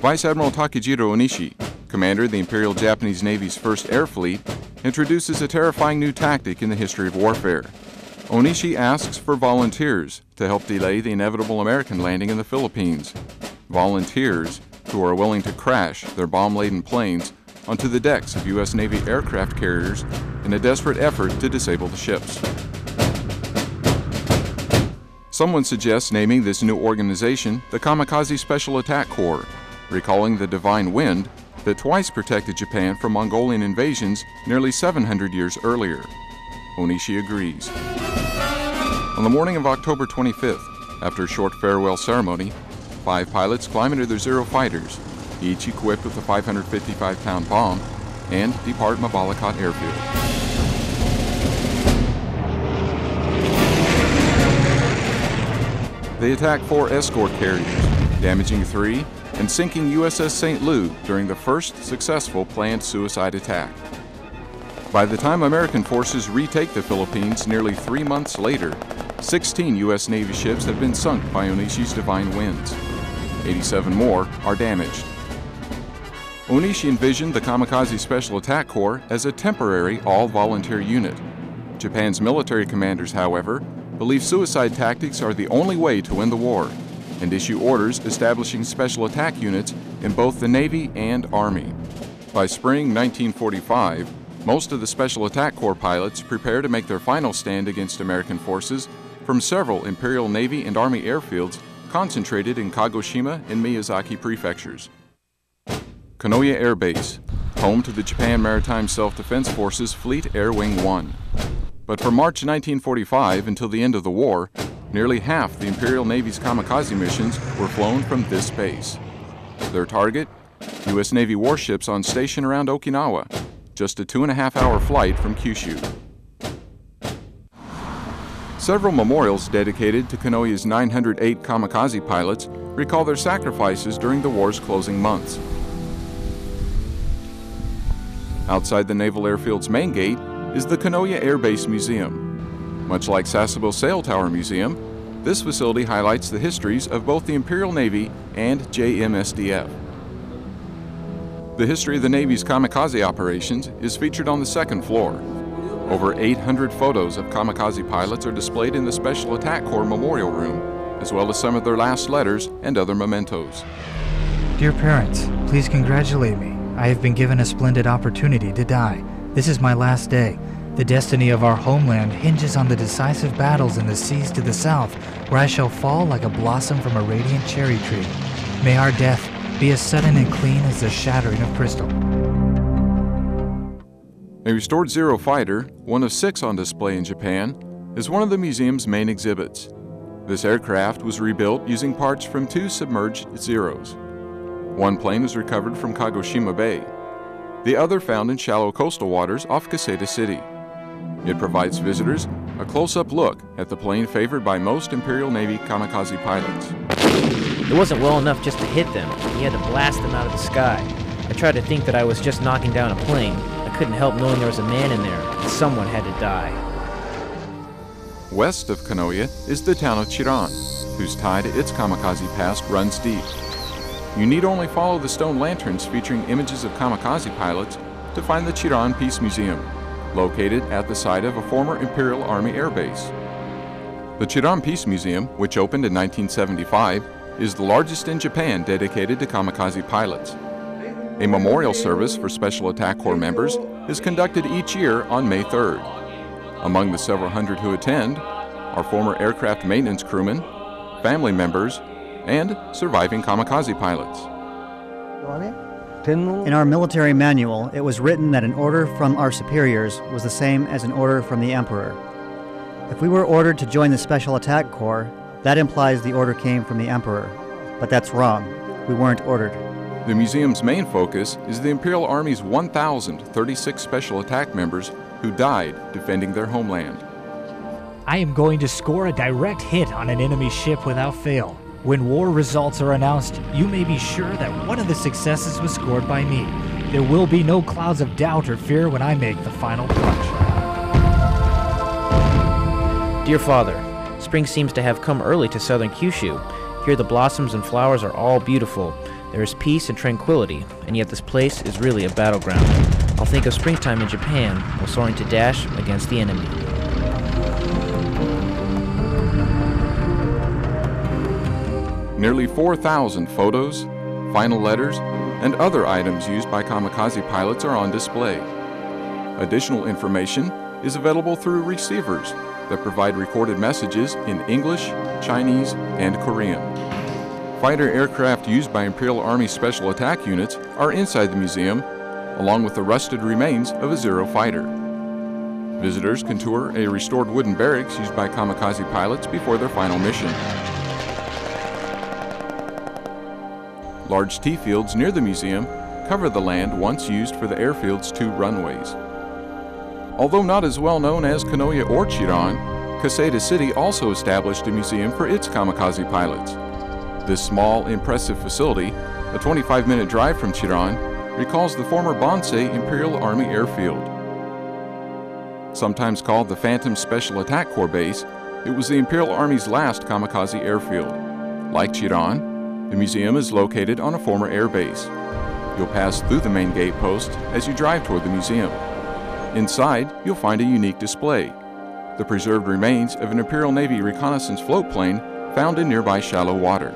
Vice Admiral Takejiro Onishi, commander of the Imperial Japanese Navy's First Air Fleet, introduces a terrifying new tactic in the history of warfare. Onishi asks for volunteers to help delay the inevitable American landing in the Philippines. Volunteers who are willing to crash their bomb-laden planes onto the decks of U.S. Navy aircraft carriers in a desperate effort to disable the ships. Someone suggests naming this new organization the Kamikaze Special Attack Corps, recalling the Divine Wind that twice protected Japan from Mongolian invasions nearly 700 years earlier. Onishi agrees. On the morning of October 25th, after a short farewell ceremony, 5 pilots climb into their Zero fighters, each equipped with a 555-pound bomb, and depart Mabalakot Airfield. They attack 4 escort carriers, damaging 3 and sinking USS St. Louis during the first successful planned suicide attack. By the time American forces retake the Philippines nearly 3 months later, 16 U.S. Navy ships have been sunk by Onishi's Divine Winds. 87 more are damaged. Onishi envisioned the Kamikaze Special Attack Corps as a temporary all-volunteer unit. Japan's military commanders, however, believe suicide tactics are the only way to win the war, and issue orders establishing special attack units in both the Navy and Army. By spring 1945, most of the Special Attack Corps pilots prepare to make their final stand against American forces from several Imperial Navy and Army airfields concentrated in Kagoshima and Miyazaki prefectures. Kanoya Air Base, home to the Japan Maritime Self-Defense Forces Fleet Air Wing 1. But from March 1945 until the end of the war, nearly half the Imperial Navy's kamikaze missions were flown from this base. Their target? U.S. Navy warships on station around Okinawa, just a 2.5-hour flight from Kyushu. Several memorials dedicated to Kanoya's 908 kamikaze pilots recall their sacrifices during the war's closing months. Outside the Naval Airfield's main gate is the Kanoya Air Base Museum. Much like Sasebo Sail Tower Museum, this facility highlights the histories of both the Imperial Navy and JMSDF. The history of the Navy's kamikaze operations is featured on the second floor. Over 800 photos of kamikaze pilots are displayed in the Special Attack Corps Memorial Room, as well as some of their last letters and other mementos. Dear parents, please congratulate me. I have been given a splendid opportunity to die. This is my last day. The destiny of our homeland hinges on the decisive battles in the seas to the south, where I shall fall like a blossom from a radiant cherry tree. May our death be as sudden and clean as the shattering of crystal. A restored Zero fighter, one of 6 on display in Japan, is one of the museum's main exhibits. This aircraft was rebuilt using parts from 2 submerged Zeros. One plane was recovered from Kagoshima Bay, the other found in shallow coastal waters off Kaseda City. It provides visitors a close-up look at the plane favored by most Imperial Navy kamikaze pilots. It wasn't well enough just to hit them. He had to blast them out of the sky. I tried to think that I was just knocking down a plane. I couldn't help knowing there was a man in there, and someone had to die. West of Kanoya is the town of Chiran, whose tie to its kamikaze past runs deep. You need only follow the stone lanterns featuring images of kamikaze pilots to find the Chiran Peace Museum, located at the site of a former Imperial Army Air Base. The Chiran Peace Museum, which opened in 1975, is the largest in Japan dedicated to kamikaze pilots. A memorial service for Special Attack Corps members is conducted each year on May 3rd. Among the several hundred who attend are former aircraft maintenance crewmen, family members, and surviving kamikaze pilots. In our military manual, it was written that an order from our superiors was the same as an order from the Emperor. If we were ordered to join the Special Attack Corps, that implies the order came from the Emperor. But that's wrong. We weren't ordered. The museum's main focus is the Imperial Army's 1,036 special attack members who died defending their homeland. I am going to score a direct hit on an enemy ship without fail. When war results are announced, you may be sure that one of the successes was scored by me. There will be no clouds of doubt or fear when I make the final plunge. Dear Father, spring seems to have come early to southern Kyushu. Here the blossoms and flowers are all beautiful. There is peace and tranquility, and yet this place is really a battleground. I'll think of springtime in Japan while soaring to dash against the enemy. Nearly 4,000 photos, final letters, and other items used by kamikaze pilots are on display. Additional information is available through receivers that provide recorded messages in English, Chinese, and Korean. Fighter aircraft used by Imperial Army Special Attack Units are inside the museum, along with the rusted remains of a Zero fighter. Visitors can tour a restored wooden barracks used by kamikaze pilots before their final mission. Large tea fields near the museum cover the land once used for the airfield's 2 runways. Although not as well known as Kanoya or Chiran, Kaseda City also established a museum for its kamikaze pilots. This small, impressive facility, a 25-minute drive from Chiran, recalls the former Bonsei Imperial Army Airfield. Sometimes called the Phantom Special Attack Corps Base, it was the Imperial Army's last kamikaze airfield. Like Chiran, the museum is located on a former air base. You'll pass through the main gate post as you drive toward the museum. Inside, you'll find a unique display, the preserved remains of an Imperial Navy reconnaissance float plane found in nearby shallow water.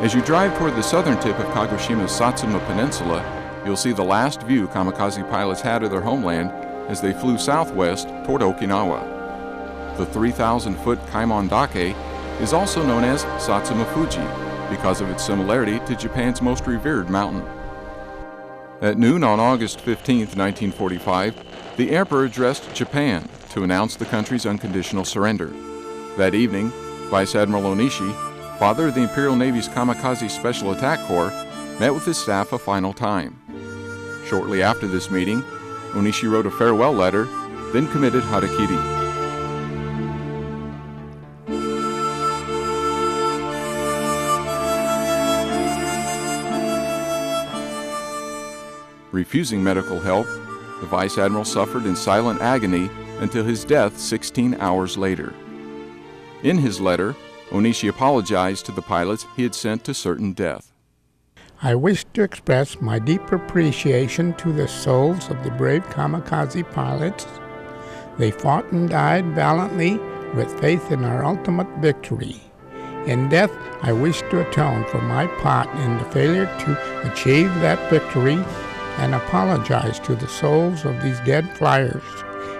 As you drive toward the southern tip of Kagoshima's Satsuma Peninsula, you'll see the last view kamikaze pilots had of their homeland as they flew southwest toward Okinawa. The 3,000-foot Kaimon-dake is also known as Satsuma Fuji because of its similarity to Japan's most revered mountain. At noon on August 15, 1945, the Emperor addressed Japan to announce the country's unconditional surrender. That evening, Vice Admiral Onishi, father of the Imperial Navy's Kamikaze Special Attack Corps, met with his staff a final time. Shortly after this meeting, Onishi wrote a farewell letter, then committed harakiri. Refusing medical help, the Vice Admiral suffered in silent agony until his death 16 hours later. In his letter, Onishi apologized to the pilots he had sent to certain death. I wish to express my deep appreciation to the souls of the brave kamikaze pilots. They fought and died valiantly with faith in our ultimate victory. In death, I wish to atone for my part in the failure to achieve that victory and apologize to the souls of these dead flyers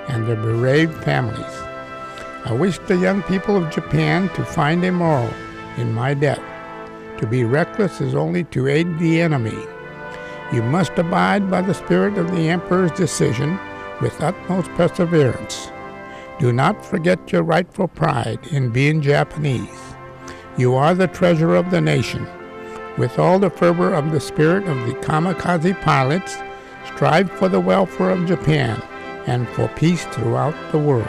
and their bereaved families. I wish the young people of Japan to find a moral in my death. To be reckless is only to aid the enemy. You must abide by the spirit of the Emperor's decision with utmost perseverance. Do not forget your rightful pride in being Japanese. You are the treasure of the nation. With all the fervor of the spirit of the kamikaze pilots, strive for the welfare of Japan and for peace throughout the world.